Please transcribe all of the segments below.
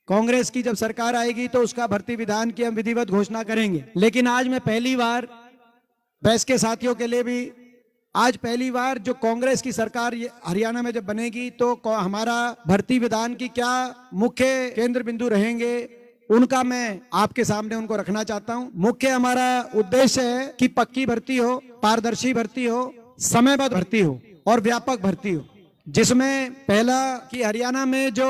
कांग्रेस की जब सरकार आएगी तो उसका भर्ती विधान की हम विधिवत घोषणा करेंगे। लेकिन आज मैं पहली बार प्रेस के साथियों के लिए भी, आज पहली बार जो कांग्रेस की सरकार हरियाणा में जब बनेगी तो हमारा भर्ती विधान की क्या मुख्य केंद्र बिंदु रहेंगे, उनका मैं आपके सामने उनको रखना चाहता हूं। मुख्य हमारा उद्देश्य है कि पक्की भर्ती हो, पारदर्शी भर्ती हो, समयबद्ध भर्ती हो और व्यापक भर्ती हो, जिसमें पहला कि हरियाणा में जो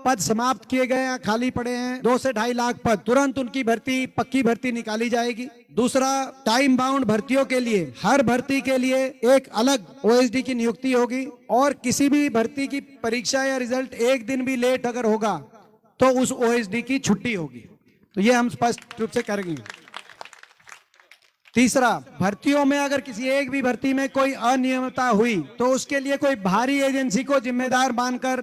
पद समाप्त किए गए हैं, खाली पड़े हैं 2 से 2.5 लाख पद, तुरंत उनकी भर्ती, पक्की भर्ती निकाली जाएगी। दूसरा, टाइम बाउंड भर्तियों के लिए हर भर्ती के लिए एक अलग ओएसडी की नियुक्ति होगी और किसी भी भर्ती की परीक्षा या रिजल्ट एक दिन भी लेट अगर होगा तो उस ओएसडी की छुट्टी होगी। तो ये हम स्पष्ट रूप से करेंगे। तीसरा, भर्तियों में अगर किसी एक भी भर्ती में कोई अनियमितता हुई तो उसके लिए कोई बाहरी एजेंसी को जिम्मेदार मानकर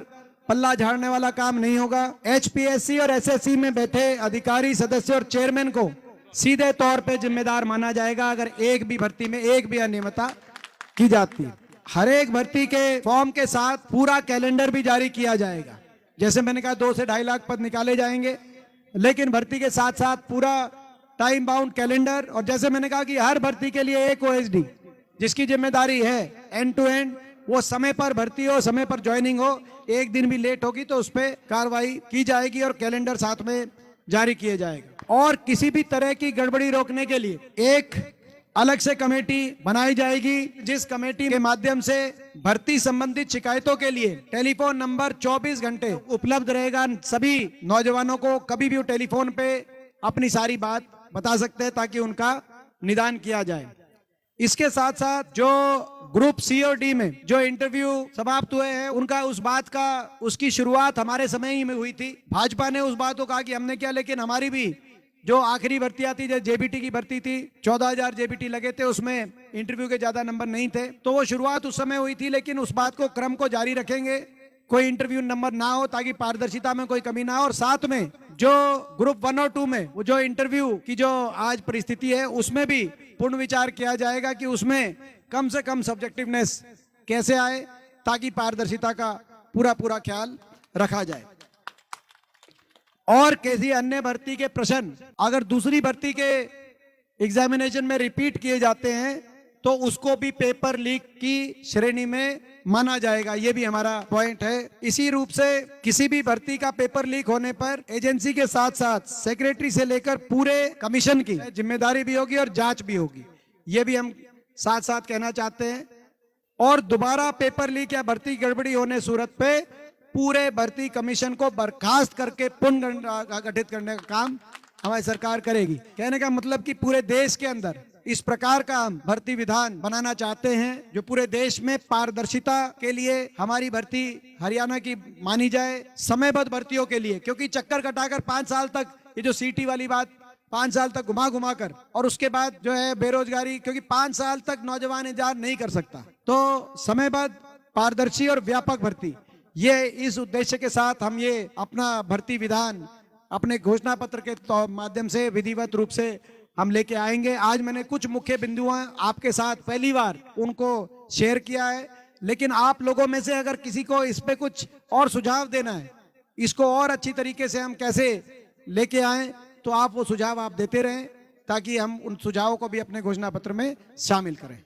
पल्ला झाड़ने वाला काम नहीं होगा। एचपीएससी और एसएससी में बैठे अधिकारी, सदस्य और चेयरमैन को सीधे तौर पे जिम्मेदार माना जाएगा अगर एक भी भर्ती में एक भी अनियमितता की जाती है। हर एक भर्ती के फॉर्म के साथ पूरा कैलेंडर भी जारी किया जाएगा। जैसे मैंने कहा 2 से 2.5 लाख पद निकाले जाएंगे, लेकिन भर्ती के साथ साथ पूरा टाइम बाउंड कैलेंडर, और जैसे मैंने कहा कि हर भर्ती के लिए एक ओएसडी जिसकी जिम्मेदारी है एंड टू एंड वो समय पर भर्ती हो, समय पर ज्वाइनिंग हो। एक दिन भी लेट होगी तो उस पर कार्रवाई की जाएगी और कैलेंडर साथ में जारी किया जाएगा। और किसी भी तरह की गड़बड़ी रोकने के लिए एक अलग से कमेटी बनाई जाएगी, जिस कमेटी के माध्यम से भर्ती संबंधित शिकायतों के लिए टेलीफोन नंबर 24 घंटे उपलब्ध रहेगा। सभी नौजवानों को कभी भी टेलीफोन पे अपनी सारी बात बता सकते हैं ताकि उनका निदान किया जाए। इसके साथ साथ जो ग्रुप सी और डी में जो इंटरव्यू समाप्त हुए हैं उनका उसकी शुरुआत हमारे समय ही में हुई थी। भाजपा ने उस बात को कहा कि हमने क्या, लेकिन हमारी भी जो आखिरी भर्तियां थी, जैसे जेबीटी की भर्ती थी, 14,000 जेबीटी लगे थे, उसमें इंटरव्यू के ज्यादा नंबर नहीं थे, तो वो शुरुआत उस समय हुई थी। लेकिन उस बात को, क्रम को जारी रखेंगे, कोई इंटरव्यू नंबर ना हो ताकि पारदर्शिता में कोई कमी ना हो। और साथ में जो ग्रुप 1 और 2 में वो जो इंटरव्यू की जो आज परिस्थिति है उसमें भी पूर्ण विचार किया जाएगा कि उसमें कम से कम सब्जेक्टिवनेस कैसे आए ताकि पारदर्शिता का पूरा ख्याल रखा जाए। और किसी अन्य भर्ती के प्रश्न अगर दूसरी भर्ती के एग्जामिनेशन में रिपीट किए जाते हैं तो उसको भी पेपर लीक की श्रेणी में माना जाएगा। ये भी हमारा पॉइंट है। इसी रूप से किसी भी भर्ती का पेपर लीक होने पर एजेंसी के साथ साथ सेक्रेटरी से लेकर पूरे कमीशन की जिम्मेदारी भी होगी और जांच भी होगी। ये भी हम साथ साथ कहना चाहते हैं। और दोबारा पेपर लीक या भर्ती गड़बड़ी होने सूरत पे पूरे भर्ती कमीशन को बर्खास्त करके पुनर्गठित करने का काम हमारी सरकार करेगी। कहने का मतलब कि पूरे देश के अंदर इस प्रकार का हम भर्ती विधान बनाना चाहते हैं जो पूरे देश में पारदर्शिता के लिए हमारी भर्ती हरियाणा की मानी जाए, समयबद्ध भर्तियों के लिए। क्योंकि चक्कर कटाकर 5 साल तक ये जो सीटी वाली बात 5 साल तक घुमा कर और उसके बाद जो है बेरोजगारी, क्योंकि 5 साल तक नौजवान इंतजार नहीं कर सकता। तो समयबद्ध, पारदर्शी और व्यापक भर्ती, ये इस उद्देश्य के साथ हम ये अपना भर्ती विधान अपने घोषणा पत्र के माध्यम से विधिवत रूप से हम लेके आएंगे। आज मैंने कुछ मुख्य बिंदु आपके साथ पहली बार उनको शेयर किया है, लेकिन आप लोगों में से अगर किसी को इस पे कुछ और सुझाव देना है, इसको और अच्छी तरीके से हम कैसे लेके आएं, तो आप वो सुझाव आप देते रहें ताकि हम उन सुझावों को भी अपने घोषणा पत्र में शामिल करें।